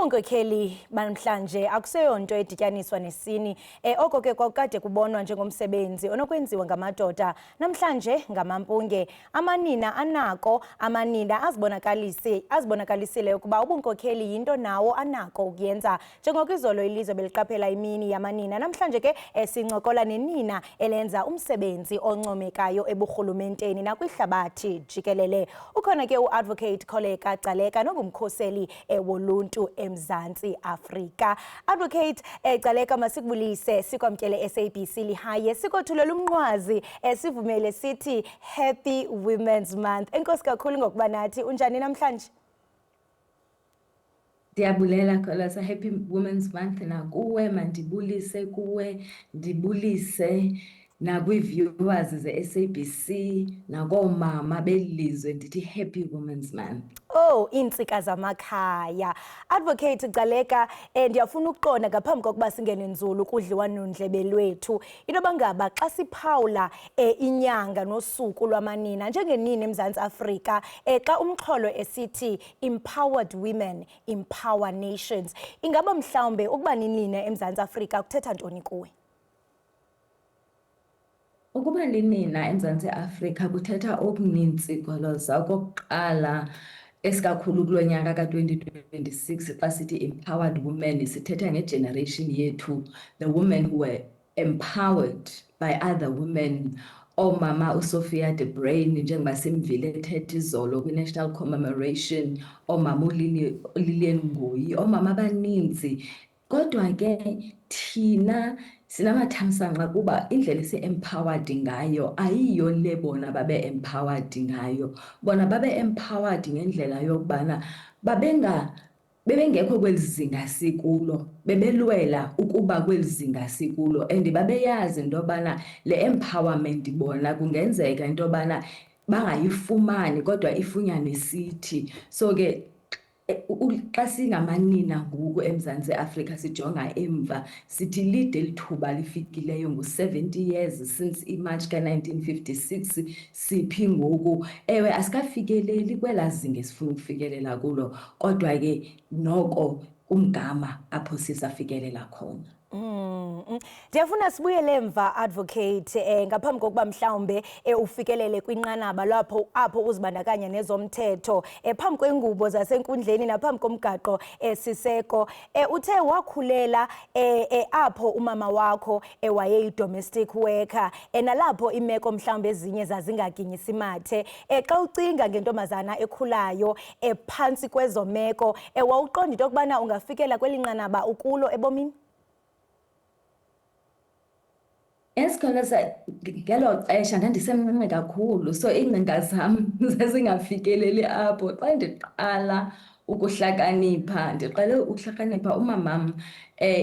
Ubunkokheli namhlanje akuseyonto edityaniswa nesini oko ke kwakade kubonwa njengomsebenzi onokwenziwa ngamadoda namhlanje ngamampunge. Amanina anako, amanina azibonakalisile ukuba ubunkokheli yinto nawo anako ukuyenza. Njengokwizolo ilizwe beliqaphela imini yamanina, namhlanje ke sincokola nenina elenza umsebenzi oncomekayo eburhulumenteni nakwihlabathi jikelele. Ukhona ke uAdvocate Kholeka Gcaleka nongumkhoseli woluntu eMzantsi Afrika. Advocate Gcaleka, masikubulise, sikwamkele SABC lihaye, sikothulela umnqwazi, sivumele sithi Happy Women's Month. Enkosi kakhulu ngokuba nathi. Unjani namhlanje? Ndiyabulela Kholeka, Happy Women's Month nakuwe, mandibulise kuwe, ndibulise nakwi-viewers ze-SABC nakoomama belizwe, ndithi Happy Women's Month. Oh, iintsika zamakhaya. Advocate Gcaleka, ndiyafuna ukuqonda ngaphambi kokuba singene nzulu kudliwano-ndlebe lwethu, into yoba ngaba xa siphawula inyanga nosuku lwamanina njengenini eMzantsi Afrika, xa umxholo esithi empowered women, empower nations, ingaba mhlawumbe ukuba ninina eMzantsi Afrika kuthetha ntoni kuwe? Ukuba linina eMzantsi Afrika kuthetha okuninzi Kholeka. Okokuqala, esikakhulu kulo nyaka ka-2026 xa sithi empowered women sithetha ngegeneration yethu, the women who were empowered by other women. Oomama uSophia de Bruyn njengoba simvile ethetha izolo kwi-national commemoration, oomama uLillian Ngoyi, oomama abaninzi. Kodwa ke thina sinamathamsanqa kuba indlela esi-empowered ngayo ayiyo le bona babe-empowered ngayo. Bona babe-empowered ngendlela yokubana bebengekho kweli zinga sikulo, bebelwela ukuba kweli zinga sikulo, and babeyazi into yobana le empowerment bona kungenzeka into yobana bangayifumani kodwa ifunyanwe sithi. So ke xa singamanina ngoku eMzantsi Afrika sijonga emva sithi lide lithuba lifikileyo ngu-70 years since iMarch ka-1956 siphi ngoku. Ewe, asikafikeleli kwelaa zinga esifuna ukufikelela kulo, kodwa ke noko umgama apho sisafikelela khona. Ndiyafuna sibuyele emva Advocate, ngaphambi kokuba mhlawumbe ufikelele kwinqanaba apho uzibandakanya nezomthetho, phambi kwengubo zasenkundleni naphambi komgaqo siseko. Uthe wakhulela apho umama wakho wayeyi-domestic worker, nalapho imeko mhlawumbe ezinye zazingaginyisi mathe. Xa ucinga ngentombazana ekhulayo phantsi kwezo meko, wawuqonda into yokubana ungafikela kweli nqanaba ukulo ebomini? Yes, Kholeka, ngelo xesha ndandisemncinci kakhulu, so iingcinga zam zazingafikeleli apho. Xa ndiqala ukuhlakanipha, ndiqale ukuhlakanipha, umamam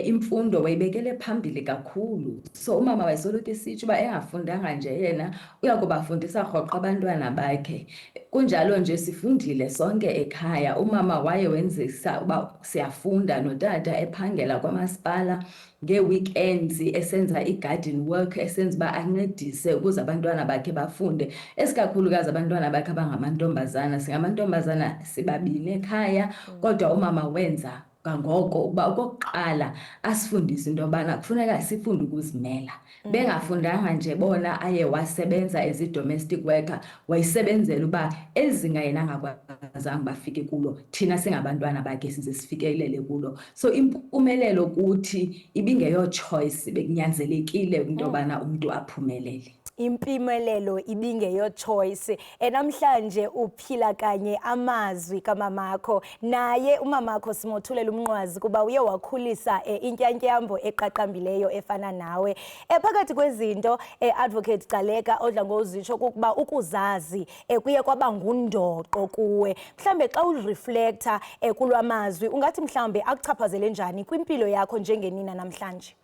imfundo wayibekele phambili kakhulu. So umama wayesoloko esitsho uba engafundanga nje yena uya kubafundisa rhoqo abantwana bakhe. Kunjalo nje sifundile sonke ekhaya. Umama waye wenzisa uba siyafunda, notata ephangela kwamasipala ngee-weekends esenza i-garden work, esenza uba ancedise ukuze abantwana bakhe bafunde, esikakhulukazi abantwana bakhe abangamantombazana. Singamantombazana sibabini ekhaya, kodwa umama wenza kangoko uba okokuqala asifundise into yobana kufuneka sifunde ukuzimela. Bengafundanga nje bona aye wasebenza as i-domestic worker, wayisebenzela uba ezinga yena angakwazanga bafike kulo, thina singabantwana bakhe size sifikelele kulo. So impumelelo kuthi ibingeyo-choice, bekunyanzelekile into yobana umntu aphumelele. Impumelelo ibingeyo-choice. Namhlanje uphila kanye amazwi kamamakho, naye umamakho simothulela umnqwazi kuba uye wakhulisa intyantyambo eqaqambileyo efana nawe. Phakathi kwezinto Advocate Gcaleka odla ngozitsho kukuba ukuzazi kuye kwaba ngundoqo kuwe. Mhlawumbe xa ureflecta kulwamazwi, ungathi mhlawumbe akuchaphazele njani kwimpilo yakho njengenina namhlanje?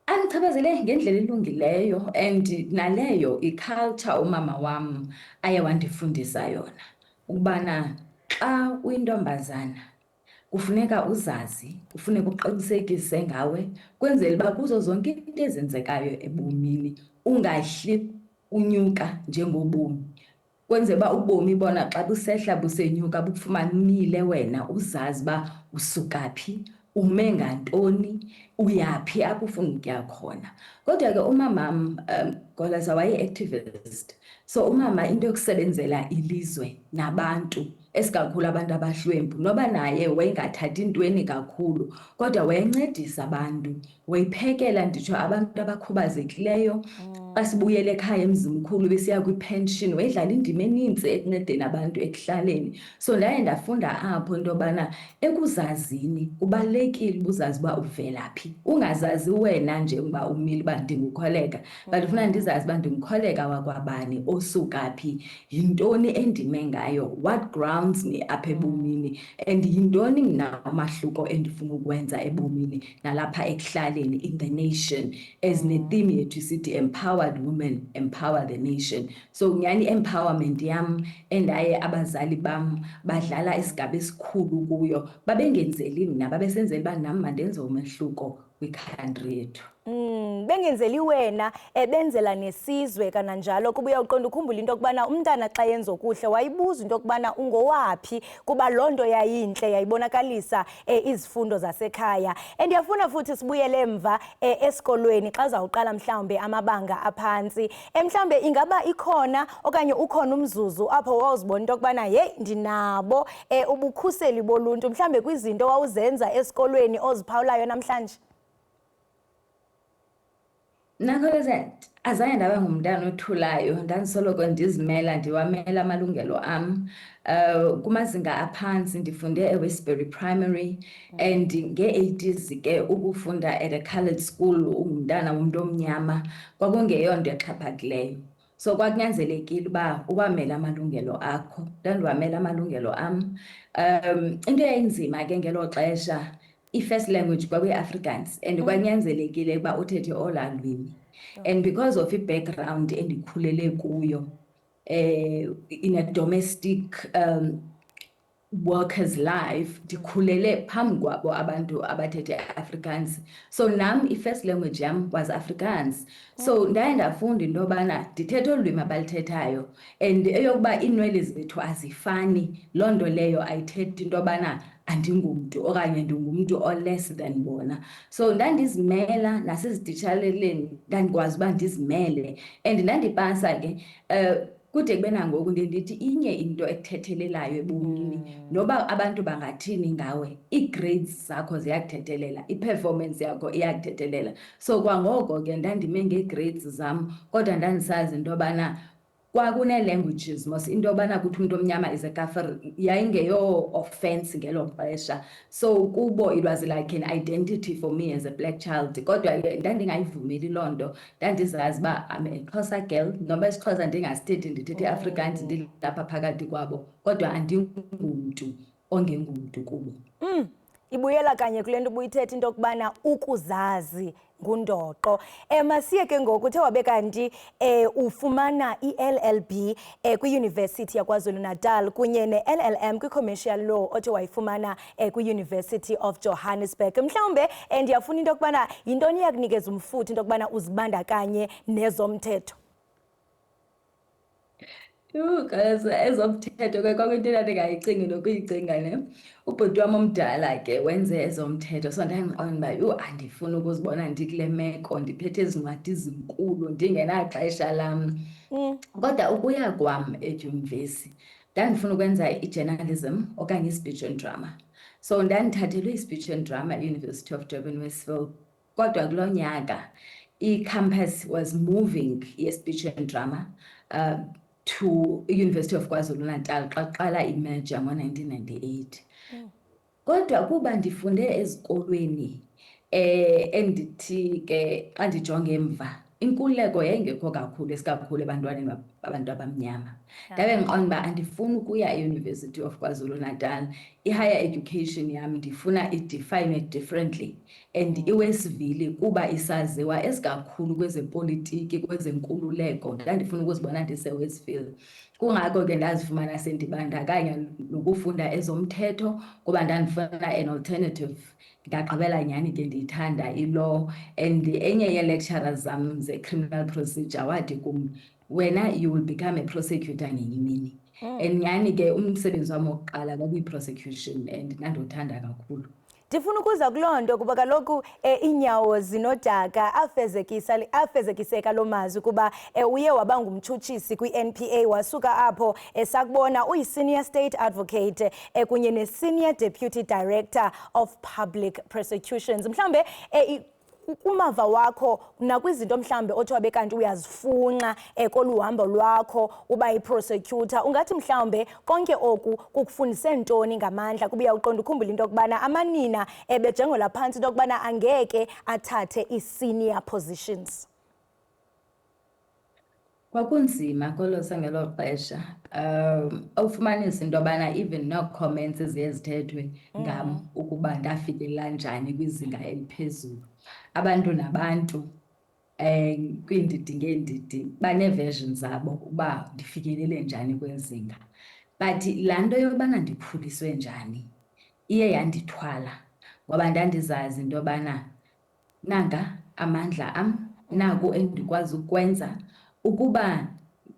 Andichaphazele ngendlela elungileyo, and naleyo i-culture umama wam aye wandifundisa yona, ukubana xa uyintombazana kufuneka uzazi, kufuneka uqinisekise ngawe, kwenzela uba kuzo zonke izinto ezenzekayo ebomini ungahli unyuka njengobomi. kwenze uba ubomi bona xa busehla busenyuka bukufumana umile wena uzazi uba usuka phi, ume ngantoni, uyaphi apho ufuna ukuya khona. Kodwa ke umamam Golaza waye-activist. So umama into yokusebenzela ilizwe nabantu, esikakhulu abantu abahlwempu, noba naye wayengathathi ntweni kakhulu, kodwa wayencedisa abantu, wayephekela nditsho abantu abakhubazekileyo. Xa sibuyele ekhaya emzimkhulu besiya kwi-pension, wayedlala indima enintsi ekuncedeni abantu ekuhlaleni. So ndaye ndafunda apho into yobana ekuzazini kubalulekile uba uzazi uba uvela phi. Ungazazi wena nje uba umile uba ndingukholeka, but ndifuna ndizazi uba ndingukholeka wakwabani, osuka phi, yintoni endime ngayo, what grounds me apha ebomini, and yintoni mna umahluko endifuna ukwenza ebomini nalapha ekuhlaleni in the nation, as ne-theme yethu isithi empowered women empower the nation. So nyhani empowerment yam endaye abazali bam badlala isigaba esikhulu kuyo, babengenzeli mna, babesenzela uba nam mandenze umehluko kwikhantri yethu. Bengenzeli wena, benzela nesizwe kananjalo, kuba uyawuqonda ukhumbula into yokubana umntana xa yenza okuhle wayibuza into yokubana ungowaphi, kuba loo nto yayintle yayibonakalisa izifundo zasekhaya. Ndiyafuna futhi sibuyele emva esikolweni xa zawuqala mhlawumbe amabanga aphantsi. Mhlawumbe ingaba ikhona okanye ukhona umzuzu apho wawuzibona into yokubana yeyi ndinabo ubukhuseli boluntu mhlawumbe kwizinto wawuzenza esikolweni oziphawulayo namhlanje? Nakholeza azange ndaba ngumntana othulayo, ndandisoloko ndizimela, ndiwamela amalungelo am. Kumazinga aphantsi ndifunde eWestbury Primary, and ngee-80s ke ukufunda at a coloured school ungumntana womntu omnyama kwakungeyonto exhaphakileyo. So kwakunyanzelekile uba uwamele amalungelo akho, ndandiwamela amalungelo am. Into eyayinzima ke ngelo xesha, i-first language kwakuyi-Afrikaans, and kwanyanzelekile ukuba uthethe olaa lwimi. And because of i-background endikhulele kuyo, in a domestic workers life, ndikhulele phambi kwabo abantu abathethe Afrikaans. So nam i-first language yam was Afrikaans. So ndaye ndafunda into yobana ndithethe olu lwimi abalithethayo, and eyokuba iinwele zethu azifani, loo nto leyo ayithethi into yobana andingumntu okanye ndingumntu o-less than bona. So ndandizimela nasezititshaleleni, ndandikwazi uba ndizimele, and ndandipasa ke kude kube nangoku ndithi inye into ekuthethelelayo ebomini, noba abantu bangathini ngawe, ii-grades zakho ziyakuthethelela, i-performance yakho iyakuthethelela. So kwangoko ke ndandime ngee-grades zam, kodwa ndandisazi into yobana kwakune-languages mos, into yobana kuthi umntu omnyama is a kafir yayingeyo-offense ngelo xesha. So kubo it was like an identity for me as a black child. Kodwa ke ndandingayivumeli loo nto, ndandizazi uba I'm a Xhosa girl, noba isiXhosa ndingasithethi ndithethe iAfrikaans ndilapha phakathi kwabo, kodwa andingumntu ongengumntu kubo. Ibuyela kanye kule nto ubuyithetha into yokubana ukuzazi ngundoqo. Masiye ke ngoku, uthe wabe kanti ufumana i-LLB kwiYunivesithi yaKwaZulu-Natal kunye ne-LLM kwi-Commercial Law othe wayifumana kwi-University of Johannesburg. Mhlawumbe ndiyafuna into yokubana yintoni iyakunikeza umfutho into yokubana uzibandakanye nezomthetho? Ezomthetho ke kwakuyinto endandingayicingi nokuyicinga ne. Ubhuti wam omdala ke wenze ezomthetho, so ndandiqonda uba andifuni ukuzibona ndikule meko, ndiphethe ezincwadi ezinkulu ndingenaxesha lam. Kodwa ukuya kwam edyunivesi ndandifuna ukwenza i-journalism okanye i-speech and drama. So ndandithathelwe i-speech and drama e-University of Durban Westville, kodwa kuloo nyaka i-campus was moving ye-speech and drama to i-University of KwaZulu-Natal xa kuqala imerger ngo-1998. Kodwa kuba ndifunde ezikolweni endithi ke xa ndijonga emva, inkululeko yayingekho kakhulu, esikakhulu ebantwaneni abantu abamnyama. Ndabe ndiqonda uba andifuni ukuya e-University of KwaZulu-Natal. I-higher education yam ndifuna idefine differently, and iwesivili kuba isaziwa esikakhulu kwezepolitiki, kwezenkululeko, ndandifuna ukuzibona ndisewesivili. Kungako ke ndazifumana sendibandakanya nokufunda ezomthetho kuba ndandifuna an alternative. Ndagqibela nyhani ke ndiyithanda i-law, and enye yee-lecturers zam ze-criminal procedure wathi kum, wena you will become a prosecutor ngenye imini. And nyhani ke umsebenzi wami wokuqala kwakuyi-prosecution and ndandothanda kakhulu. Ndifuna ukuza kuloo nto kuba kaloku iinyawo zinodaka afezekiseka loo mazwi kuba uye waba ngumtshutshisi kwi-NPA wasuka apho sakubona uyi-senior state advocate kunye ne-senior deputy director of public prosecutions. Mhlawumbe kumava wakho nakwizinto mhlawumbe othi wabe kanti uyazifunxa kolu hambo lwakho uba yi-prosecutor, ungathi mhlawumbe konke oku kukufundise ntoni ngamandla kuba uyawuqonda ukhumbula into yokubana amanina bejengola phantsi into yokubana angeke athathe ii-senior positions? Kwakunzima ngelo xesha awufumanisa into yobana even no-comments eziye zithethwe ngam ukuba ndafikelela njani kwizinga eliphezulu. Abantu nabantu kwiindidi ngeendidi banee-versions zabo uba ndifikelele njani kwezinga. But laa nto yobana ndikhuliswe njani iye yandithwala ngoba ndandizazi into yobana nanga amandla am, naku endikwazi ukwenza. Ukuba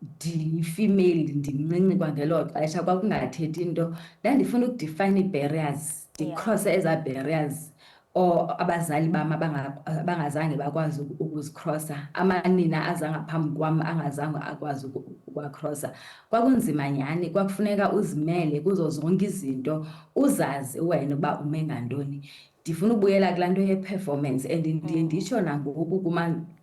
ndiyifemale ndimncinci kwangelo xesha kwakungathethi into, ndandifuna ukudifayina ii-barriers, ndicrosse ezaa barriers or abazali bam abangazange bakwazi ukuzikrossa, amanina aza ngaphambi kwam angazange akwazi ukwakrossa. Kwakunzima nyhani, kwakufuneka uzimele kuzo zonke izinto, uzazi wena uba ume ngantoni. Ndifuna ukubuyela kulaa nto ye-performance and ndiye nditsho nangoku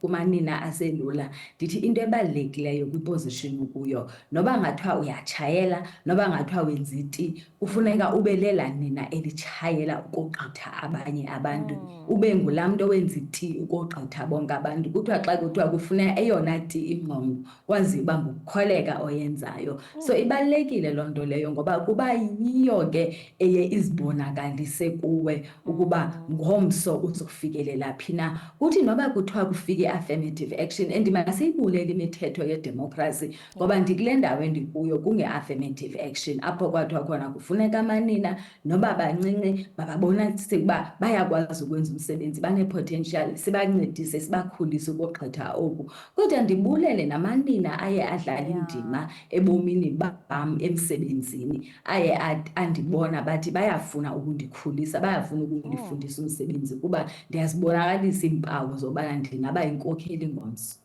kumanina aselula, ndithi into ebalulekileyo kwiposition ukuyo noba ngathiwa uyatshayela noba ngathiwa wenza iti, kufuneka ube lela nina elitshayela ukogqitha abanye abantu, ube ngulaa mntu owenza iti ukogqitha bonke abantu. Kuthiwa xa kuthiwa kufuneka eyona ti ingqondo kwaziyo uba ngukukholeka oyenzayo. So ibalulekile loo nto leyo ngoba kuba yiyo ke eye izibonakalise kuwe ukuba ngomso uzokufikelela phi na. Kuthi noba kuthiwa kufike i-affirmative action, and masiyibulele imithetho yedemokhrasi ngoba ndikule ndawo endikuyo kunge-affirmative action apho kwathiwa khona kufuneka amanina noba bancinci bababonise ukuba bayakwazi ukwenza umsebenzi, banepotential, sibancedise sibakhulise ukogqitha oku. Kodwa ndibulele namanina aye adlala indima ebomini bam emsebenzini, aye andibona bathi bayafuna ukundikhulisa, bayafuna ukundifundisa umsebenzi kuba ndiyazibonakalisa iimpawu zobana ndingaba yinkokheli ngomso.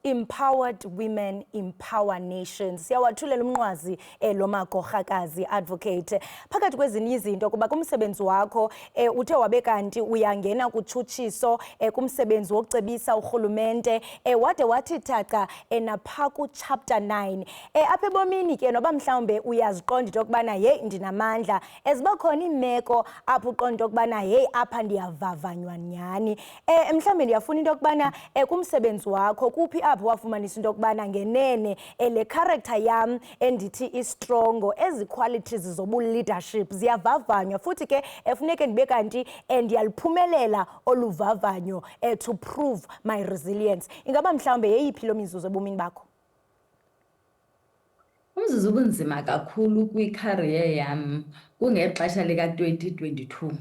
Empowered women empower nations. Siyawathulela umnqwazi lo magorhakazi advocate. Phakathi kwezinye izinto kuba kumsebenzi wakho uthe wabe kanti uyangena kutshutshiso kumsebenzi wokucebisa urhulumente wade wathi thaca napha ku-chapter 9. Apha ebomini ke noba mhlawumbe uyaziqonda into yokubana yeyi ndinamandla, eziba khona iimeko apho uqonda into yokubana yeyi apha ndiyavavanywa nyhani. Mhlawumbe ndiyafuna into yokubana kumsebenzi wakho kuphi apho wafumanisa into yokubana ngenene le character yam endithi istrongo, ezi qualities zobu-leadership ziyavavanywa futhi ke funeke ndibe kanti ndiyaliphumelela olu vavanyo to prove my resilience. Ingaba mhlawumbe yeyiphi loo mizuzu ebomini bakho? Umzuzu ubunzima kakhulu kwikhariye yam kungexesha lika-2022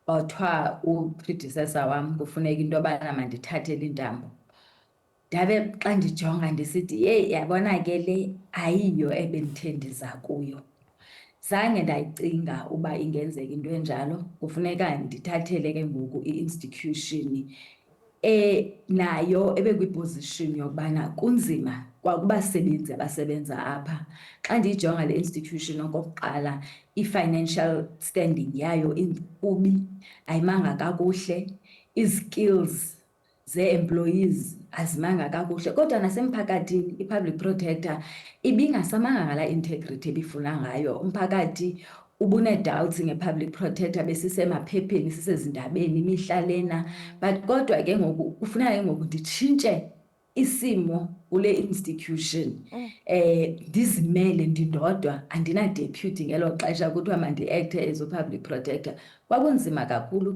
kwathiwa u-predecessor wam kufuneka into yobana mandithathele intambo. Ndabe xa ndijonga ndisithi yeyi yabona ke le ayiyo ebendithe ndiza kuyo. Zange ndayicinga uba ingenzeka into enjalo, kufuneka ndithathele ke ngoku i-institution nayo ebekwiposition yokubana kunzima kwakubasebenzi abasebenza apha. Xa ndiyijonga le institution okokuqala, i-financial standing yayo inkkubi, ayimanga kakuhle, izikills zee-employees azimanga kakuhle. Kodwa nasemphakathini i-public protector ibingasamanga ngalaa integrity ebifuna ngayo. Umphakathi ubune-doubts nge-public protector, besisemaphepeni sisezindabeni imihla lena. But kodwa ke ngoku kufuneka ke ngoku nditshintshe isimo kule institution ndizimele ndindodwa, andina-deputy ngelo xesha kuthiwa mandi-acte as a-public protector. Kwakunzima kakhulu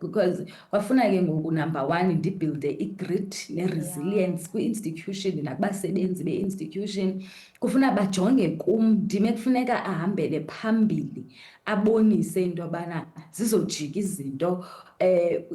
because kwafuna ke ngoku number one ndibhilde i-grit ne-resilience kwi-institution nakubasebenzi be-institution. Kufuna bajonge kum, ndim ekufuneka ahambele phambili abonise into yobana zizojika izinto.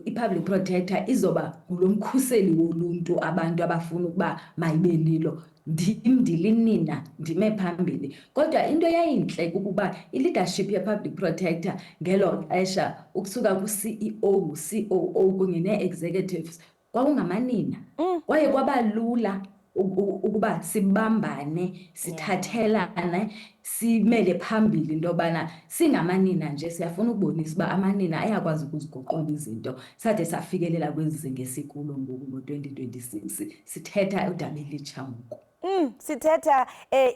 I-public protector izoba ngulo mkhuseli woluntu abantu abafuna ukuba mayibe lilo. Ndim ndilinina, ndime phambili. Kodwa into eyayintle kukuba i-leadership ye-public protector ngelo xesha ukusuka ku-CEO, COO kunye nee-executives kwakungamanina. Kwaye kwaba lula ukuba sibambane, sithathelane, simele phambili into yobana singamanina nje siyafuna ukubonisa uba amanina ayakwazi ukuziguqula izinto. Sade safikelela kwezi zinga esikulo ngoku ngo-2026 sithetha udaba elitsha ngoku. Sithetha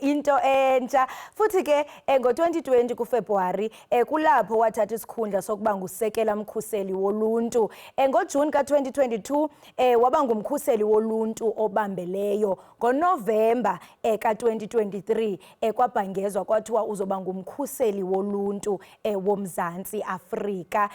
into entsha futhi ke ngo-2020 kuFebruwari kulapho wathatha isikhundla sokuba ngusekela mkhuseli woluntu. NgoJuni ka-2022 waba ngumkhuseli woluntu obambeleyo. NgoNovemba ka-2023 kwabhangezwa kwathiwa uzoba ngumkhuseli woluntu woMzantsi Afrika.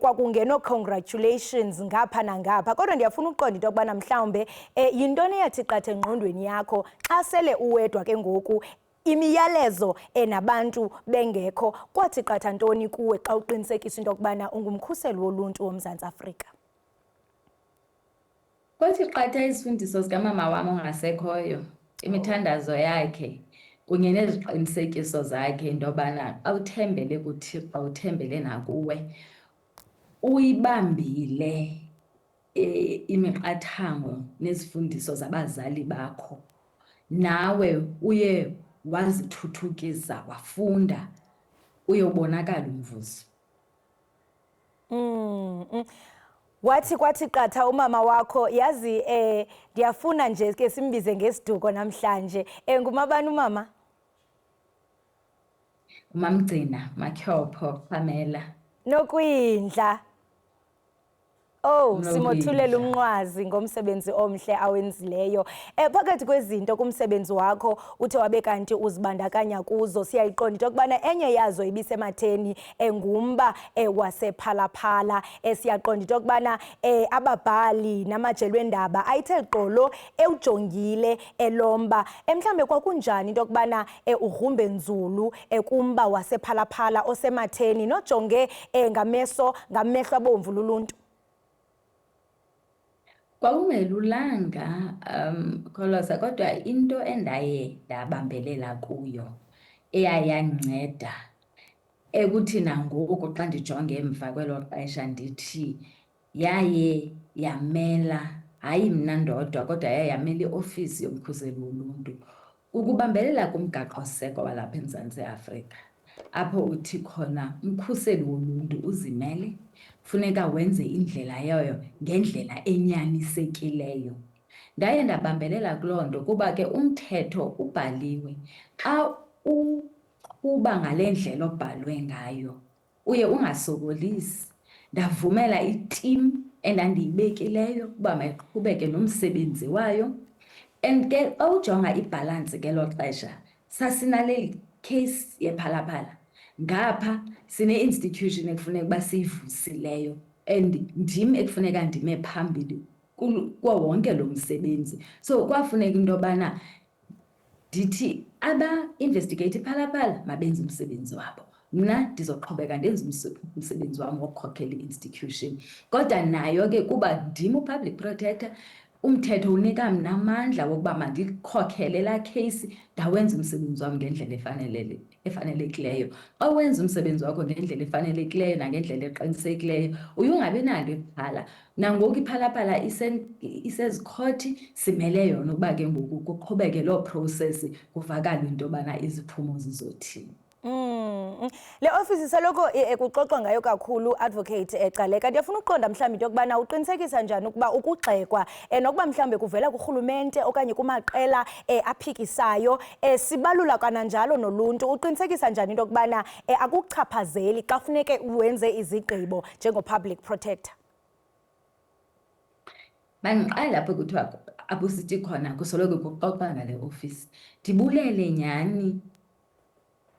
Kwakungeno-congratulations ngapha nangapha, kodwa ndiyafuna ukuqonda into yokubana mhlawumbe yintoni eyathi qatha engqondweni yakho xa sele uwedwa ke ngoku, imiyalezo nabantu bengekho, kwathi qatha ntoni kuwe xa uqinisekisa into yokubana ungumkhuseli woluntu woMzantsi Afrika? Kwathi qatha izifundiso zikamama wam ongasekhoyo, imithandazo yakhe kunye neziqinisekiso zakhe into yobana xa uthembele kuThixo uthembele nakuwe, uyibambile imiqathango nezifundiso zabazali bakho, nawe uye wazithuthukisa wafunda, uyobonakala umvuzo. Kwathi qatha umama wakho, yazi ndiyafuna nje ke simbize ngesiduko namhlanje. Ngumabani umama? UMamGcina Matyhopho Pamela. Nokwindla. Simothulela umnqwazi ngomsebenzi omhle awenzileyo. Phakathi kwezinto kumsebenzi wakho uthe wabe kanti uzibandakanya kuzo, siyayiqonda into yokubana enye yazo ibisematheni ngumba wasephalaphala. Siyaqonda into yokubana ababhali namajelo endaba ayithe gqolo ewujongile lomba. Mhlambe kwakunjani into yokubana ugrumbe nzulu kumba wasephalaphala osematheni nojonge ngamehlo abomvu luluntu? Kwakungelulanga Kholosa, kodwa into endaye ndabambelela kuyo eyayandinceda ekuthi nangoku xa ndijonge emva kwelo xesha ndithi yaye yamela, hayi mna ndodwa kodwa yaye yamela iofisi yomkhuseli woluntu, ukubambelela kumgaqosiseko walapha eMzantsi Afrika, apho uthi khona umkhuseli woluntu uzimele, funeka wenze indlela yayo ngendlela enyanisekileyo. Ndaye ndabambelela kuloo nto kuba ke umthetho ubhaliwe. Xa uqhuba ngale ndlela obhalwe ngayo uye ungasokolisi. Ndavumela itimu endandiyibekileyo uba mayiqhubeke nomsebenzi wayo. And ke xa ujonga ibhalansi ngelo xesha sasinale case yephalaphala, ngapha sine-institution ekufuneka uba siyivusileyo and ndim ekufuneka ndime phambili kuwo wonke lo msebenzi. So kwafuneka into yobana ndithi aba-investigate iphalaphala mabenze umsebenzi wabo, mna ndizoqhubeka ndenze umsebenzi wam wokukhokhela i-institution. Kodwa nayo ke kuba ndim u-public protector, umthetho unika mna amandla wokuba mandikhokhele laa case, ndawenza umsebenzi wam ngendlela efanelekileyo. Xa wenza umsebenzi wakho ngendlela efanelekileyo nangendlela eqinisekileyo uye ungabi nalo ixhala. Nangoku iphalaphala isezikhothi, simele yona ukuba ke ngoku kuqhubeke loo process, kuvakalwe into yobana iziphumo zizothini. Le ofisi seloko kuxoxwa ngayo kakhulu, Advocate Gcaleka. Ndiyafuna ukuqonda mhlawumbi into yokubana uqinisekisa njani ukuba ukugxekwa nokuba mhlawumbe kuvela kurhulumente okanye kumaqela aphikisayo sibalula kananjalo noluntu, uqinisekisa njani into yokubana akuchaphazeli xa funeke wenze izigqibo njengo-public protector? Mandiqale lapho kuthiwa apho sithi khona kusoloko kuxoxwa ngale ofisi. Ndibulele nyhani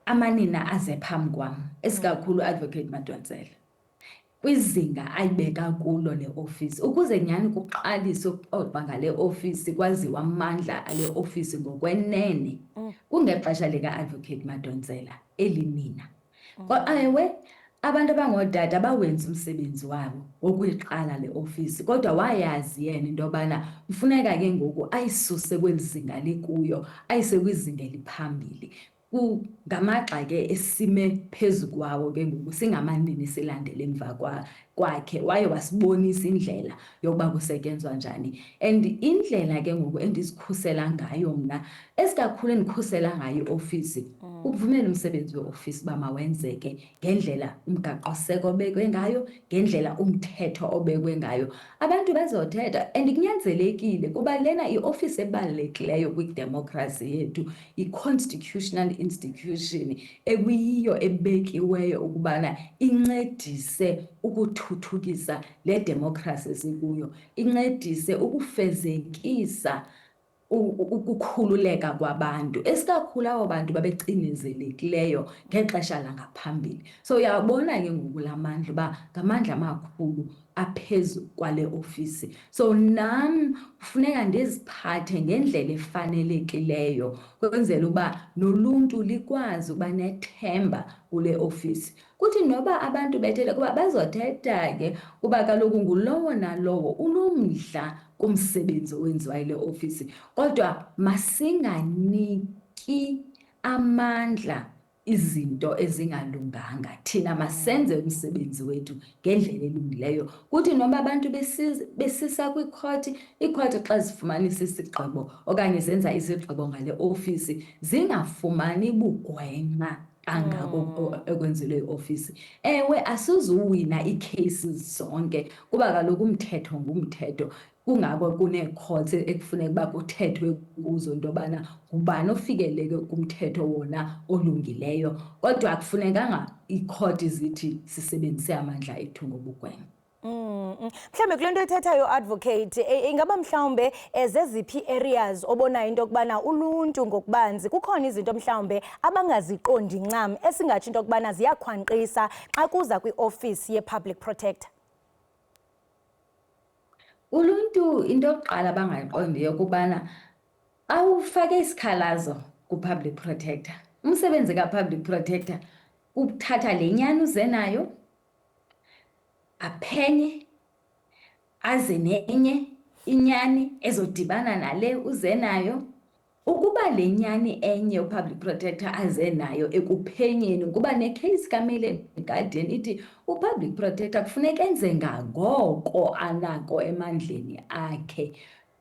amanina aze phambi kwam, esikakhulu Advocate Madonsela, kwizinga ayibeka kulo le ofisi, ukuze nyhani kuqaliswe ukuxoxa ngale ofisi, kwaziwa amandla ale ofisi ngokwenene kungexesha lika-Advocate Madonsela elinina. Ewe, abantu abangootata bawenza umsebenzi wabo wokuyiqala le ofisi, kodwa wayazi yena into yobana kufuneka ke ngoku ayisuse kweli zinga likuyo, ayise kwizinga eliphambili. Ngamagxa ke esime phezu kwawo ke ngoku singamanini silandele emva kwakhe, waye wasibonisa indlela yokuba kusetyenzwa njani. And indlela ke ngoku endizikhusela ngayo mna, esikakhulu endikhusela ngayo iofisi, ukuvumela umsebenzi weofisi uba mawenzeke ngendlela umgaqoseko obekwe ngayo, ngendlela umthetho obekwe ngayo. Abantu bazothetha and kunyanzelekile kuba lena iofisi ebalulekileyo kwidemokhrasi yethu, i-constitutional institution ekuyiyo ebekiweyo ukubana incedise ukuthuthukisa le demokhrasi esikuyo, incedise ukufezekisa ukukhululeka kwabantu, esikakhulu abo bantu babecinezelekileyo ngexesha langaphambili. So uyabona ke ngoku la mandla uba ngamandla amakhulu aphezu kwale ofisi. So nam kufuneka ndiziphathe ngendlela efanelekileyo kwenzela uba noluntu likwazi uba nethemba kule ofisi. Kuthi noba abantu bethetha kuba bazothetha ke kuba kaloku ngulowo nalowo unomdla kumsebenzi owenziwa yile ofisi, kodwa masinganiki amandla izinto ezingalunganga. Thina masenze umsebenzi wethu ngendlela elungileyo. Kuthi noba abantu besisa kwikhoti, iikhoti xa zifumanisa isigqibo okanye zenza izigqibo ngale ofisi, zingafumani bugwenxa kangako ekwenzelwe iofisi. Ewe, asizuwina ii-cases zonke kuba kaloku umthetho ngumthetho, kungako kunee-courts ekufuneka uba kuthethwe kuzo into yobana ngubani ofikelele kumthetho wona olungileyo, kodwa akufunekanga iikhoti zithi sisebenzise amandla ethu ngobugwenxa. Mhlawumbe kule nto ethethayo advocate, ingaba mhlawumbe zeziphi areas obonayo into yokubana uluntu ngokubanzi kukhona izinto mhlawumbe abangaziqondi ncam esingatsho into yokubana ziyakhwanqisa xa kuza kwiofisi ye-public protector? Uluntu into yokuqala abangayiqondiyo kubana awufake isikhalazo ku-public protector, umsebenzi ka-public protector ukuthatha le nyani uze nayo, aphenye, aze nenye inyani ezodibana nale uze nayo. Ukuba le nyani enye u-public protector aze nayo ekuphenyeni, kuba necase kaMilen Guardian ithi u-public protector kufuneka enze ngangoko anako emandleni akhe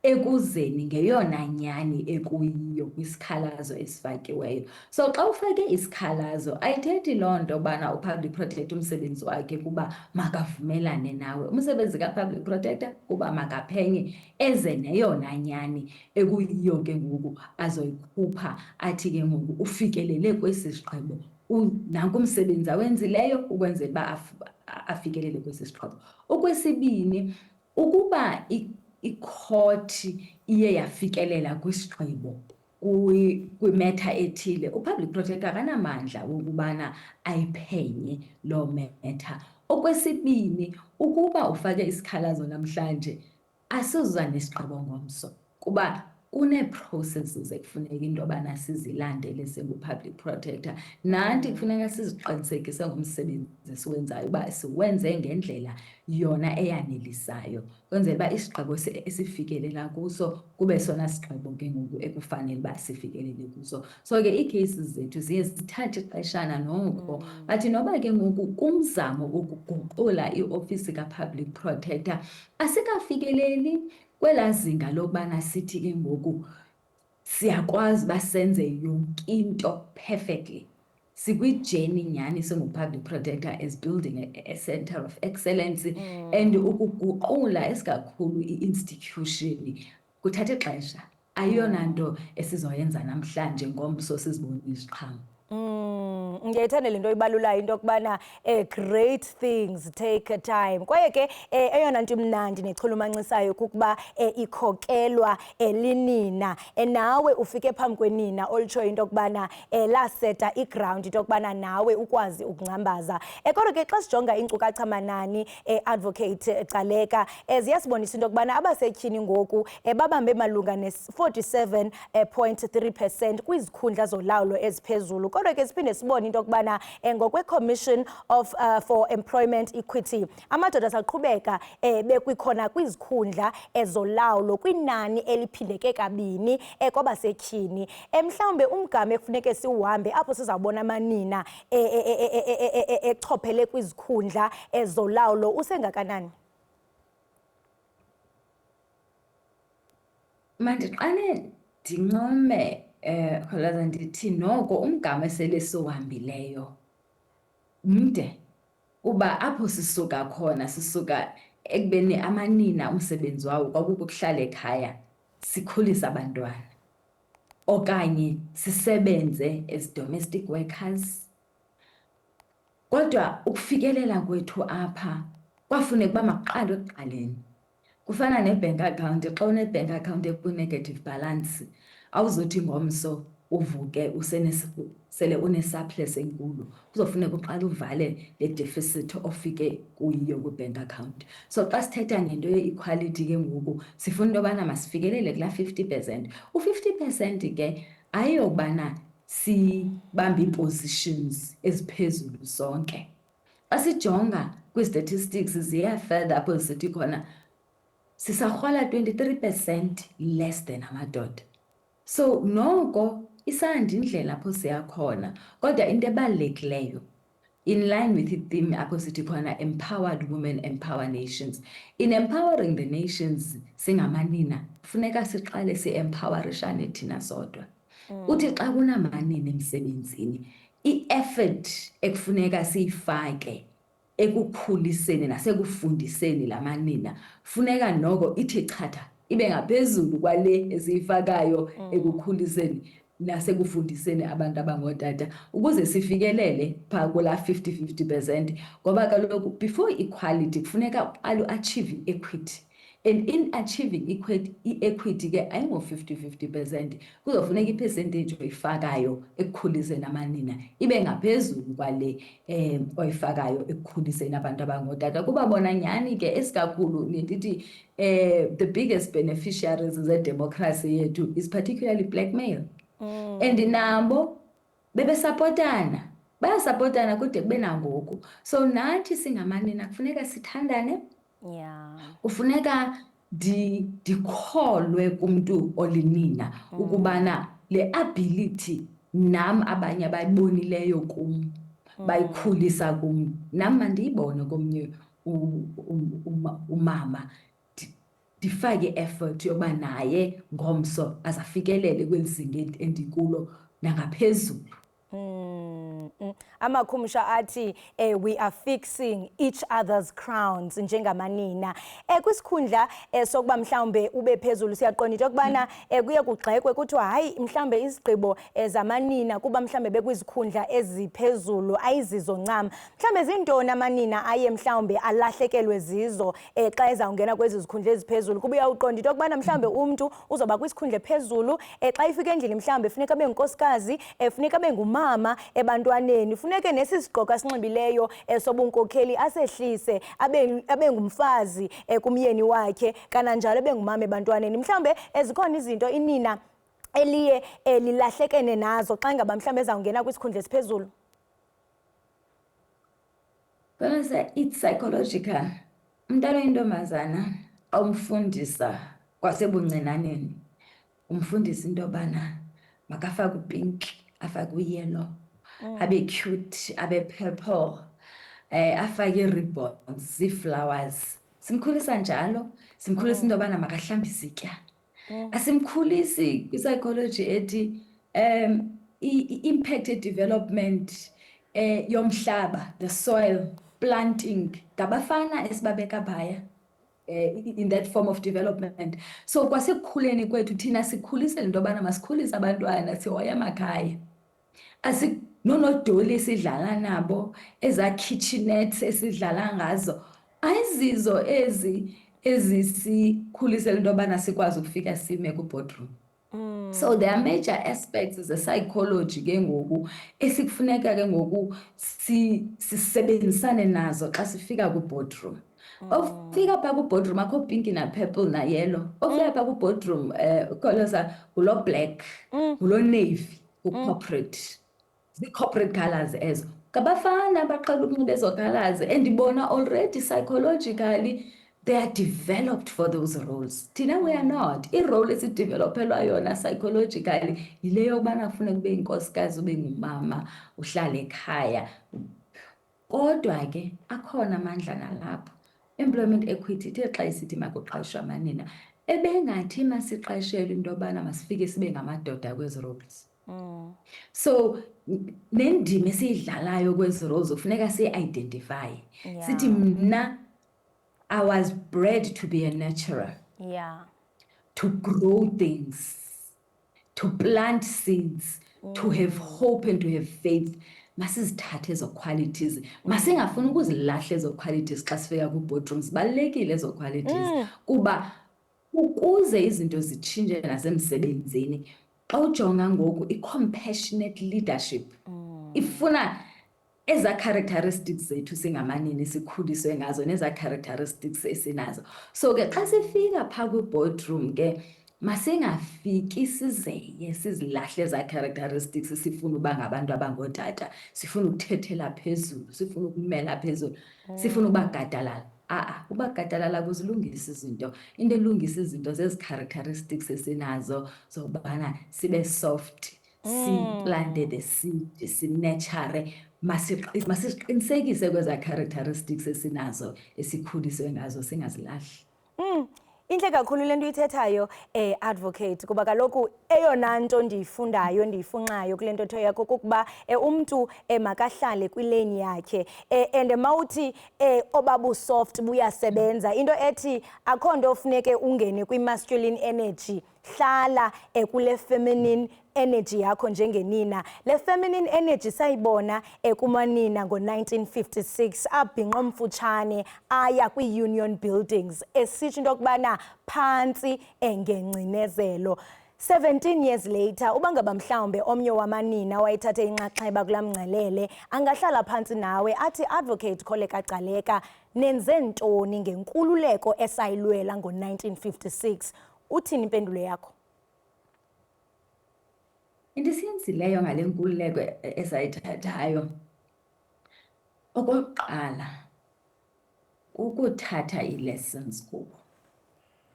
ekuzeni ngeyona nyani ekuyiyo kwisikhalazo esifakiweyo. So xa ufake isikhalazo ayithethi loo nto yobana u-public protector umsebenzi wakhe kuba makavumelane nawe. Umsebenzi ka-public protector kuba makaphenye eze neyona nyani ekuyiyo ke ngoku azoyikhupha, athi ke ngoku ufikelele kwesi sigqibo, nanku umsebenzi awenzileyo ukwenzela uba afikelele kwesi sigqibo. Okwesibini, ukuba ikhoti iye yafikelela kwisigqibo kwimetha ethile, u-public protector akanamandla wokubana ayiphenye loo metha. Okwesibini, ukuba ufake isikhalazo namhlanje asizuza nesigqibo ngomso kuba kunee-processes ekufuneka into yobana sizilandele singu-public protector. Nathi kufuneka siziqinisekise ngomsebenzi esiwenzayo uba siwenze ngendlela yona eyanelisayo, kwenzela uba isigqibo esifikelela kuso kube sona sigqibo ke ngoku ekufanele uba sifikelele kuso. So ke ii-cases zethu ziye zithathe ixeshana noko, but noba ke ngoku kumzamo wokuguqula iofisi ka-public protector asikafikeleli kwelaa zinga lokubana sithi ke ngoku siyakwazi uba senze yonke into perfectly. Sikwijeni nyhani singu-public protector as building a center of excellence, and ukuguqula esikakhulu i-institution kuthatha ixesha. Ayiyona nto esizoyenza namhlanje ngomso sizibone iziqhamo. Ngiyayithanda le nto ibalulayo into yokubana great things take time kwaye ke eyona nto imnandi nechulumancisayo kukuba ikhokelwa linina nawe ufike phambi kwenina olitshoyo into yokubana laseta iground into yokubana nawe ukwazi ukungcambaza kodwa ke xa sijonga iinkcukacha manani advocate Gcaleka ziyasibonisa into yokubana abasetyhini ngoku babambe malunga ne-47.3% kwizikhundla zolawulo eziphezulu kodwa ke siphinde sibone into yokubana ngokwe-Commission of for Employment Equity amadoda asaqhubeka bekwikhona kwizikhundla ezolawulo kwinani eliphindeke kabini kwabasetyhini mhlawumbe umgama ekufuneke siwuhambe apho sizawubona amanina echophele kwizikhundla ezolawulo usengakanani? Mandiqale ndincome kholaza ndithi noko umgama esele siwuhambileyo mde kuba apho sisuka khona sisuka ekubeni amanina umsebenzi wawo kwakukuhlala ekhaya sikhulise abantwana okanye sisebenze as domestic workers. Kodwa ukufikelela kwethu apha kwafuneka uba makuqalwe ekuqaleni. Kufana ne-bank account, xa une-bank account ekwi-negative balance awuzothi ngomso uvuke sele une-surplus enkulu, kuzofuneka uqale uvale le deficit ofike kuyiyo kwi-bank account. So xa sithetha ngento ye-equality ke ngoku sifuna into yobana masifikelele kulaa 50%. U-50% ke ayiyobana sibambe ii-positions eziphezulu zonke. Xa sijonga kwi-statistics ziya further apho zisithi khona sisarhola 23% less than amadoda. So noko isandi indlela apho siya khona kodwa into ebalulekileyo in line with i-theme apho sithi khona empowered women empower nations. In empowering the nations singamanina funeka siqale si-empowerishane thina sodwa. Uthi xa kunamanina emsebenzini i-effort ekufuneka siyifake ekukhuliseni nasekufundiseni la manina funeka noko ithi chatha ibe ngaphezulu kwale esiyifakayo ekukhuliseni nasekufundiseni abantu abangootata ukuze sifikelele phaa kulaa 50-50%. Ngoba kaloku before equality kufuneka uqale uachieve i-equity, and in achieving i-equity ke ayingo-50-50%, kuzofuneka i-percentage oyifakayo ekukhuliseni amanina ibe ngaphezulu kwale oyifakayo ekukhuliseni abantu abangootata. Kuba bona nyhani ke esikakhulu ndithi the biggest beneficiaries ze-democracy yethu is particularly black male. And nabo bebesapotana, bayasapotana kude kube nangoku. So nathi singamanina kufuneka sithandane. Yeah. Kufuneka ndikholwe kumntu olinina ukubana le ability nam abanye abayibonileyo kum bayikhulisa kum nam mandiyibone komnye umama ndifake i-effort yoba naye ngomso azafikelele kweli zinga endikulo nangaphezulu. Amakhumsha athi we are fixing each other's crowns njengamanina kwisikhundla sokuba mhlawumbe ube phezulu siyaqonda into yokubana kuye kugxekwe kuthiwa hayi mhlawumbe izigqibo zamanina kuba mhlawumbe bekwizikhundla eziphezulu ayizizo ncam. Mhlawumbe zintoni amanina aye mhlawumbe alahlekelwe zizo xa ezawungena kwezi zikhundla eziphezulu kuba uyawuqonda into yokubana mhlawumbe umntu uzoba kwisikhundla ephezulu xa ifika endlini mhlawumbe funeka abe ngunkosikazi funeka abe ngumama ebantwaneni funeke nesi sigqoko asinxibileyo sobunkokheli asehlise abe ngumfazi kumyeni wakhe kananjalo abe ngumama ebantwaneni. Mhlawumbe zikhona izinto inina eliye lilahlekene nazo xa ngaba mhlawumbe ezawungena kwisikhundla esiphezulu. It's psychological. Umntana oyintombazana awumfundisa kwasebuncinaneni, umfundisa into yobana makafake upink, afake uyellow, abe cute, abe purple, afake ii-ribbons, ii-flowers. Simkhulisa njalo, simkhulisa into yobana makahlambe izitya. Asimkhulisi kwi-psychology ethi i-impact ye-development yomhlaba, the soil, planting, ngabafana esibabeka phaya in that form of development. So kwasekukhuleni kwethu thina sikhulisele into yobana masikhulise abantwana sihoye amakhaya. Nonodoli esidlala nabo, eza kitchenettes esidlala ngazo, ayizizo ezisikhulisela into yobana sikwazi ukufika sime ku-boardroom. So there are major aspects ze-psychology ke ngoku esikufuneka ke ngoku sisebenzisane nazo xa sifika ku-boardroom. Ofika phaa ku-boardroom akho pinki na-purple na-yellow. Ofika phaa ku-boardroom Kholoza ngulo black, ngulo navy, u-corporate. Zii-corporate colours ezo. Ngabafana baqhela ukunxiba ezo colours and ndibona already psychologically they are developed for those roles. Thina we are not. I-role esidevelophelwa yona psychologically yile yobana funeka ube yinkosikazi, ube ngumama, uhlale ekhaya. Kodwa ke akhona amandla nalapho. Employment equity ithe xa isithi makuqashwa amanina ebengathi masiqashelwe into yobana masifike sibe ngamadoda kwezi roles. So nendima esiyidlalayo kwezi roles kufuneka siyi-identify. Sithi mna I was bred to be a nurturer, Yeah. to grow things, to plant seeds, to have hope and to have faith. Masizithathe ezo qualities. Masingafuni ukuzilahla ezo qualities xa sifika ku-boardroom. Zibalulekile ezo qualities kuba ukuze izinto zitshintshe nasemsebenzini. Xa ujonga ngoku i-compassionate leadership ifuna eza characteristics zethu singamanini sikhuliswe ngazo neza characteristics esinazo. So ke xa sifika phaa kwi-boardroom ke masingafiki sizeye sizilahle eza characteristics sifuna uba ngabantu abangootata, sifuna ukuthethela phezulu, sifuna ukumela phezulu, sifuna uba gadalala. Uba gadalala kuzilungisa izinto. Into elungisa izinto zezi characteristics esinazo zobana sibe soft, siplante the seed, sinurture. Masiqinisekise kweza characteristics esinazo esikhuliswe ngazo singazilahli. Intle kakhulu le nto uyithethayo advocate kuba kaloku eyona nto ndiyifundayo ndiyifunxayo kule nto yakho kukuba umntu makahlale kwilane yakhe and mawuthi obabu soft buyasebenza into ethi akho nto ofuneke ungene kwi-masculine energy, hlala kule feminine energy yakho njengenina. Le feminine energy sayibona kumanina ngo-1956 abhinqa mfutshane aya kwi-union buildings esitsho into yokubana phantsi ngengcinezelo. 17 years later uba ngaba mhlawumbe omnye wamanina wayethathe inxaxheba kulaa mngcelele angahlala phantsi nawe athi, Advocate Kholeka Gcaleka, nenze ntoni ngenkululeko esayilwela ngo-1956? Uthini impendulo yakho? Into esiyenzileyo ngale nkululeko esayithathayo okokuqala ukuthatha ii-lessons kubo.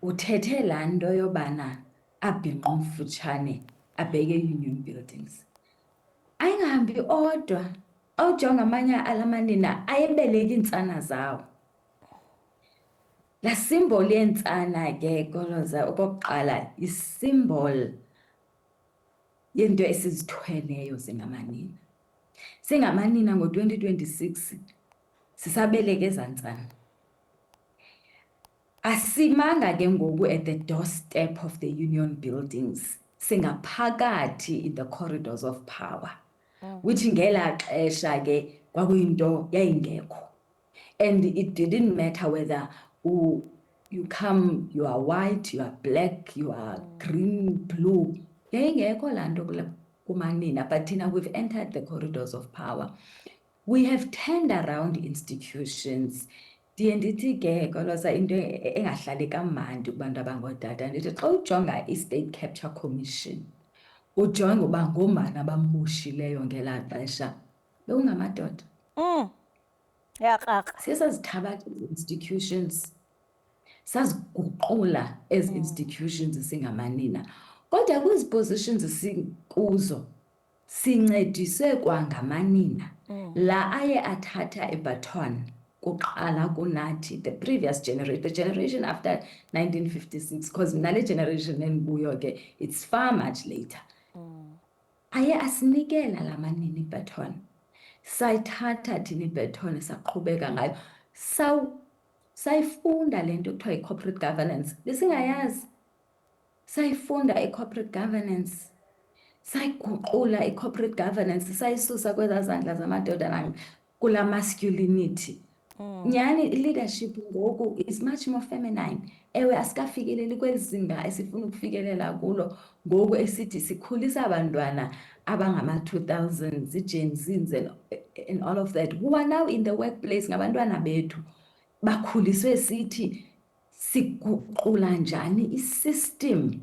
Uthethe laa nto yobana abhinqa umfutshane abheke union buildings. Ayingahambi odwa, awujonga amanye alamanina ayebeleka iintsana zawo. Laa symbol yentsana ke Kholoza okokuqala yi-symbol yento esizithweleyo singamanina. Singamanina ngo-2026 sisabeleka ezaa ntsana. Asimanga ke ngoku at the doorstep of the union buildings, singaphakathi in the corridors of power, which ngelaa xesha ke kwakuyinto yayingekho. And it didn't matter whether you come, you are white, you are black, you are green, blue. Yayingekho laa nto kumanina, but thina we've entered the corridors of power. We have turned around institutions. Ndiye ndithi ke Kholoza into engahlali kamandi kubantu abangootata ndithi xa ujonga i-State Capture Commission ujonge uba ngoomani abamboshileyo ngelaa xesha bekungamadoda. Yakraka. Siye sazithabatha ezi-institutions saziguqula ezi institutions singamanina. Kodwa kwezi positions sikuzo sincediswe kwangamanina la aye athatha ibaton kuqala kunathi, the previous generation, the generation after 1956, because nale generation endikuyo ke it's far much later. Aye asinikela la manina ibaton, sayithatha thina ibaton saqhubeka ngayo, sayifunda le nto kuthiwa yi-corporate governance. Besingayazi sayifunda i-corporate governance, sayiguqula i-corporate governance sayisusa kwezaa zandla zamadoda kula masculinity. Nyhani i-leadership ngoku is much more feminine. Ewe asikafikeleli kweli zinga esifuna ukufikelela kulo ngoku esithi sikhulisa abantwana abangama-2000s, i-Gen Zs and all of that, who are now in the workplace, ngabantwana bethu bakhuliswe sithi siguqula njani i-system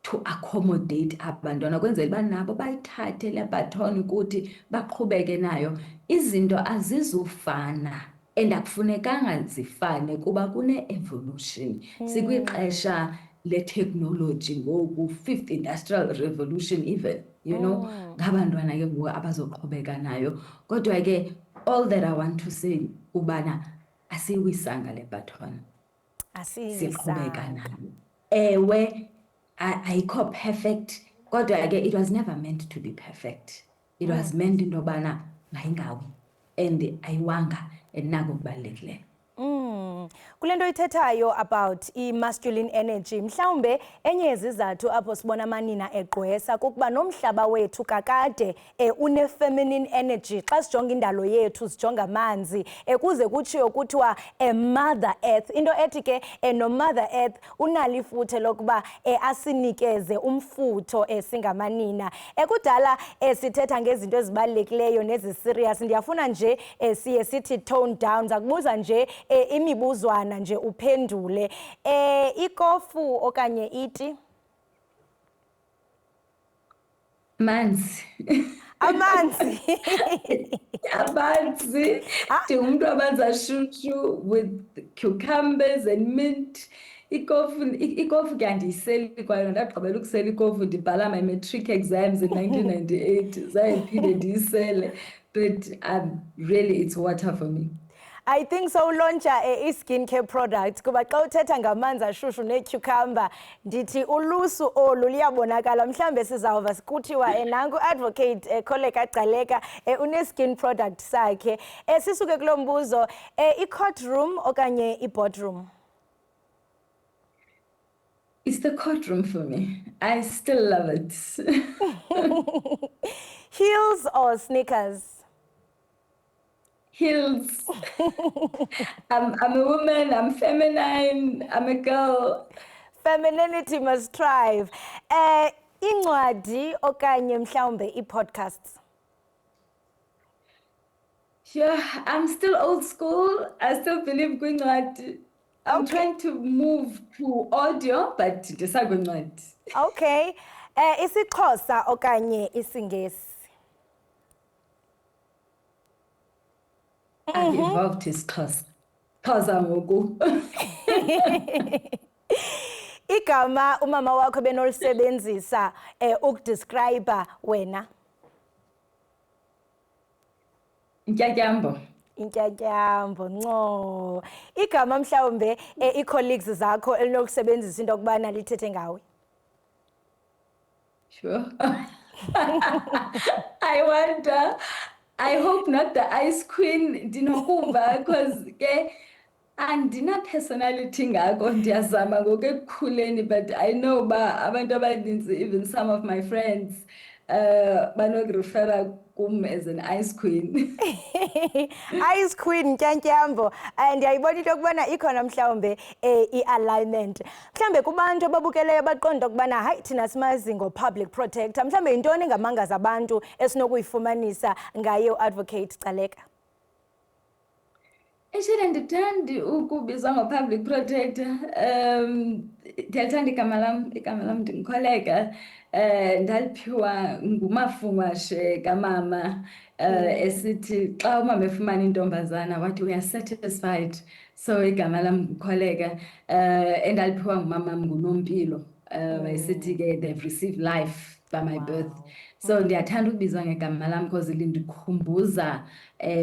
to accommodate abantwana kwenzela uba nabo bayithathe le baton ukuthi baqhubeke nayo. Izinto azizufana and akufunekanga zifane kuba kune-evolution. Sikwixesha le-technology ngoku, 5th industrial revolution even, you know, ngabantwana ke ngoku abazoqhubeka nayo. Kodwa ke all that I want to say ubana asiwisanga le baton, siqhubeka nayo. Ewe ayikho perfect, kodwa ke it was never meant to be perfect. It was meant into yobana mayingawi and ayiwanga enako kubalulekileyo. Kule nto ithethayo about i-masculine energy, mhlawumbe enye yezizathu apho sibona amanina egqwesa kukuba nomhlaba wethu kakade une-feminine energy. Xa sijonga indalo yethu, sijonga amanzi, kuze kutshiwo kuthiwa Mother Earth. Into ethi ke no-Mother Earth unalo ifuthe lokuba asinikeze umfutho singamanina. Kudala sithetha ngezinto ezibalulekileyo nezi-serious. Ndiyafuna nje siye sithi tone down. Zakubuza nje imibuzwana nje uphendule. Ikofu okanye iti? Manzi. Amanzi. Amanzi. Ndingumuntu amanzi ashushu with cucumbers and mint. Ikofu ke andiyiseli kwayo, ndagqibela ukusela ikofu ndibhala my matric exams in 1998. Zayiphinde ndiyisele, but really it's water for me. I think so launcha i-skincare product kuba xa uthetha ngamanzi ashushu ne-cucumber ndithi ulusu olu liyabonakala. Mhlambe sizawuva kuthiwa nangu advocate Kholeka Gcaleka une-skin product sakhe. Sisuke kulo mbuzo, i-courtroom okanye i-boardroom? It's the courtroom for me. I still love it. Heels or sneakers? Heels. I'm a woman, I'm feminine, I'm a girl. Femininity must thrive. Incwadi okanye mhlawumbe i-podcasts? Sure, I'm still old school. I still believe kwincwadi. I'm trying to move to audio, but ndisakwincwadi. Okay. IsiXhosa okanye isiNgesi? I've evolved isiXhosa. Xhosa ngoku. Igama umama wakho benolisebenzisa ukudescribe wena? Intyatyambo. Intyatyambo, nco. Igama mhlawumbe ii-colleagues zakho elinokusebenzisa into yokubana lithethe ngawe? Sure. I wonder. I hope not the ice queen, ndinokuva, because ke andina-personality ngako, ndiyazama ngoku ekukhuleni, but I know uba abantu abaninzi, even some of my friends, banokurefera kum as an ice queen. Ice queen Ntyantyambo. Ndiyayibona into yokubana ikhona mhlawumbe i-alignment. Mhlawumbe kubantu ababukeleyo baqonda ukubana hayi thina simazi ngo-public protector. Mhlawumbe yintoni ngamangazi abantu esinokuyifumanisa ngaye u-advocate Gcaleka? Actually, andithandi ukubizwa ngo-public protector. Ndiyalithanda igama lam ndingukholeka. Ndaliphiwa ngumafumashe kamama esithi xa umama efumana intombazana wathi we are satisfied. So igama lam ngukholeka. Endaliphiwa ngumamam nguNompilo. Wayesithi ke they've received life by my birth. So ndiyathanda ukubizwa ngegama lam because lindikhumbuza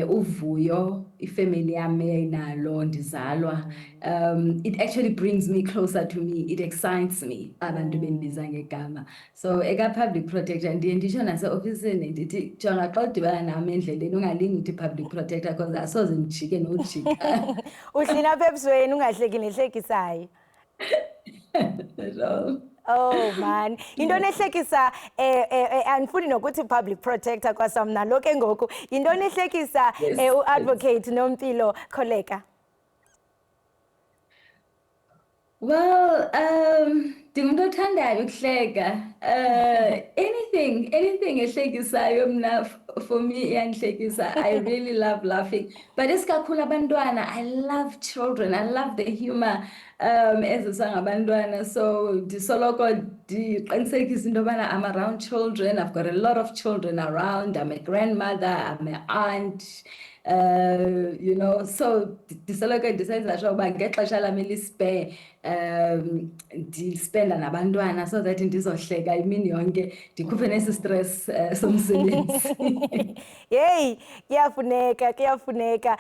uvuyo ifamily yam eyayinalo ndizalwa. It actually brings me closer to me, it excites me abantu bendibiza ngegama. So eka-public protector ndiye nditsho naseofisini ndithi jonga xa udibana nam endleleni ungalingi uthi public protector because asoze ndijike nojika. Uhlina apha ebusweni ungahleki nehlekisayo. Oh man, into nehlekisa andifuni nokuthi public protector kwasamna lo ke ngoku. Into nehlekisa Yes, yes. uadvocate Nompilo Kholeka. Well, ndingumuntu othandayo ukuhleka. Anything ehlekisayo mna for me iyandihlekisa. I really love laughing. But isikakhulu abantwana, I love children. I love the humor eziswa ngabantwana. So ndisoloko ndiqinisekisa into yobana I'm around children. I've got a lot of children around. I'm a grandmother, I'm an aunt. You know, so ndisoloko ndisenza sure uba ngexesha lam elispare ndispenda nabantwana so that ndizohleka imini yonke ndikhuphe nesi stress somsebenzi. Hey, kuyafuneka.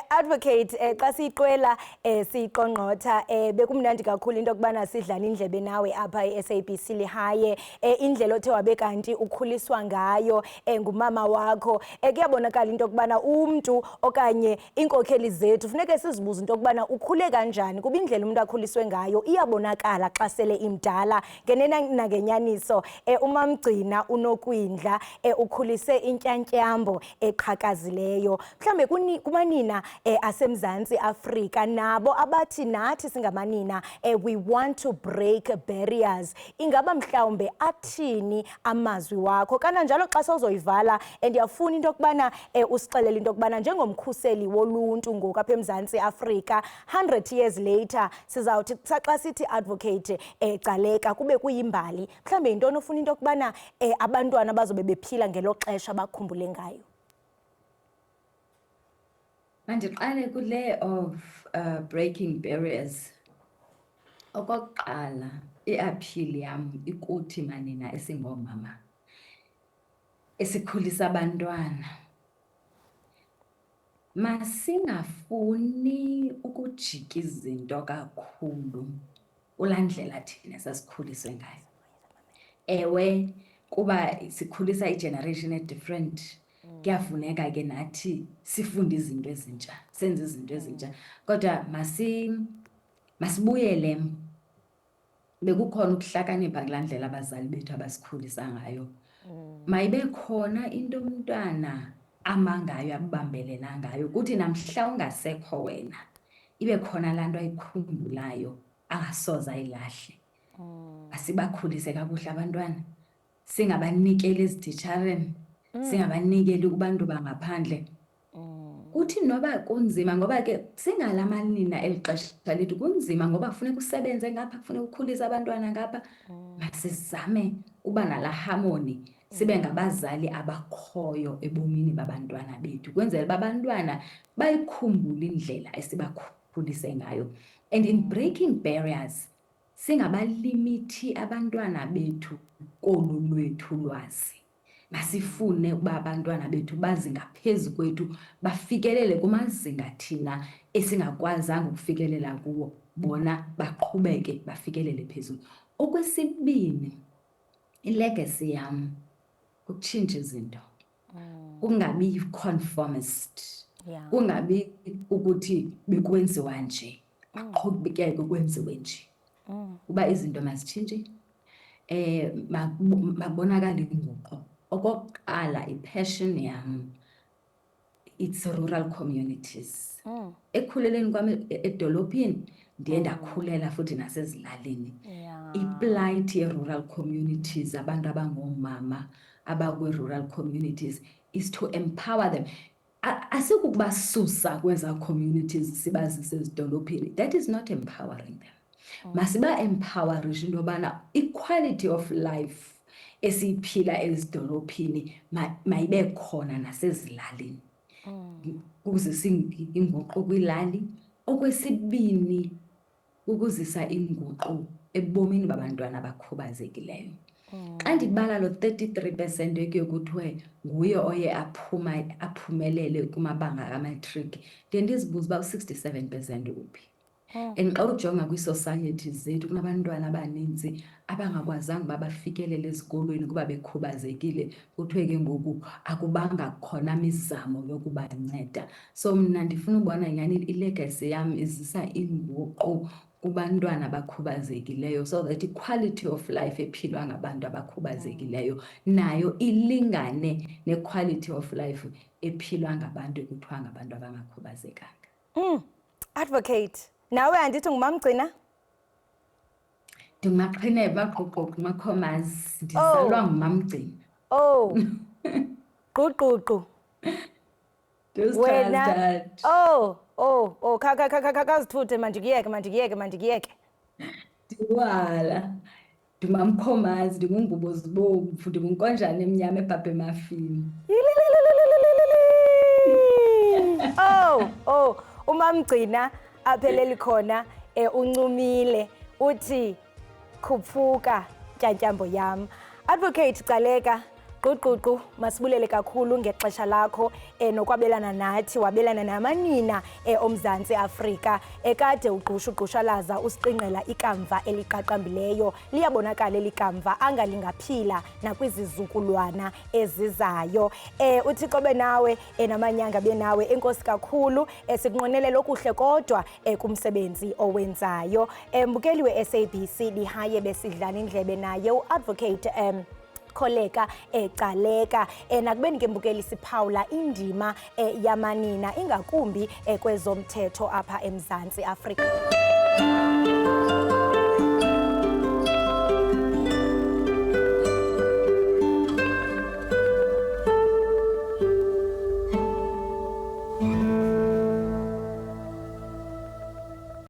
Advocate xa siyiqwela siyiqongqotha bekumnandi kakhulu into yokubana sidlala indlebe nawe apha eSABC Lihaye indlela othe wabe kanti ukhuliswa ngayo ngumama wakho kuyabonakala into yokubana umntu okanye iinkokheli zethu funeke sizibuze into yokubana ukhule kanjani kuba indlela umuntu akhuliswe ngayo iyabonakala xa sele imdala ngenena nangenyaniso uMamgcina uNokwindla ukhulise intyantyambo eqhakazileyo mhlambe kumanina aseMzantsi Afrika nabo abathi nathi singamanina we want to break barriers ingaba mhlawumbe athini amazwi wakho kananjalo xa sawuzoyivala ndiyafuna into yokubana usixelele into yokubana njengomkhuseli woluntu ngoku apha eMzantsi Afrika 100 years later sizawuthi xa sithi advocate Gcaleka kube kuyimbali mhlambe yintoni ofuna into yokubana abantwana bazobe bephila ngelo xesha bakhumbule ngayo. Mandiqale kule of breaking barriers. Okokuqala iappeal yam ikuthi manina esingomama esikhulisa abantwana masingafuni ukujika izinto kakhulu ulandlela thina sasikhuliswe ngayo. Ewe kuba sikhulisa igeneration different kuyafuneka ke nathi sifunde izinto ezintsha senze izinto ezintsha kodwa masibuyele bekukhona ukuhlakanipha kulandlela abazali bethu abasikhulisa ngayo. Mayibe khona into umntwana amangayo abambelela ngayo kuthi namhla ungasekho wena ibe khona laa nto ayikhumbulayo angasoze ayilahle. Asibakhulise kakuhle abantwana singabanikeli ezititshareni singabanikeli kubantu bangaphandle kuthi noba kunzima ngoba ke singalamanina eli xesha lethu kunzima ngoba kufuneka usebenze ngapha kufuneka ukhulisa abantwana ngapha masizame uba nala harmony sibe ngabazali abakhoyo ebomini babantwana bethu kwenzela babantwana bayikhumbule indlela esibakhulise ngayo. And in breaking barriers singabalimithi abantwana bethu kolu lwethu lwazi masifune ukuba abantwana bethu bazi ngaphezu kwethu bafikelele kumazinga thina esingakwazanga ukufikelela kuwo bona baqhubeke bafikelele phezulu. Okwesibini ilegacy yam ukutshintsha izinto kungabi conformist kungabi ukuthi bekwenziwa nje aqhubekeke kwenziwe nje kuba izinto mazitshintshe mabonakala inguqu. Okokuqala ipassion yam it's rural communities ekukhuleleni kwami edolophini ndiye ndakhulela futhi nasezilalini. Iplight ye-rural communities abantu abangoomama abakwi-rural communities is to empower them. Asikukubasusa kweza communities sibazise ezidolophini, that is not empowering them. Masiba empowerishe into yobana equality of life esiyiphila ezidolophini mayibe khona nasezilalini ukuzisa inguqu kwilali. Okwesibini ukuzisa inguqu ebomini babantwana abakhubazekileyo. Xa ndibala lo 33% ekuye kuthiwe nguye oye aphumelele kumabanga kamatriki ndiye ndizibuza uba u-67% uphi. And xa ujonga kwiisosayeti zethu kunabantwana abaninzi abangakwazanga uba bafikelele ezikolweni kuba bekhubazekile kuthiwe ke ngoku akubanga khona mizamo yokubanceda. So mna ndifuna ubona nyhani ilegacy yam izisa inguqu kubantwana abakhubazekileyo so that i-quality of life ephilwa ngabantu abakhubazekileyo nayo ilingane ne-quality of life ephilwa ngabantu ekuthiwa ngabantu abangakhubazekanga. Advocate, nawe andithi ngumamgcina? Ndingumaqhineba Gquqgququ Makhomazi, ndizalwa ngumamgcina. Oh, Gquqgququ. Wena. Khazithuthe mandikuyeke. Ndiwala. Ndimamkhomazi, ndingungubo zibomvu, ndingunkonjane emnyama ebhabha emafini. Umamgcina apheleli khona uncumile uthi khuphuka ntyantyambo yam. Advocate Gcaleka, Gquqgququ, masibulele kakhulu ngexesha lakho nokwabelana nathi, wabelana namanina oMzantsi Afrika ekade uqhushalaza usiqingqela ikamva eliqaqambileyo. Liyabonakala elikamva angalingaphila nakwizizukulwana ezizayo. UThixo benawe namanyanga benawe. Enkosi kakhulu, sikunqwenelela okuhle kodwa kumsebenzi owenzayo. Mbukeli we-SABC lihaye besidlana indlebe naye uAdvocate Kholeka Gcaleka nakubeni ke mbukeli siphawula indima yamanina ingakumbi kwezomthetho apha eMzantsi Afrika.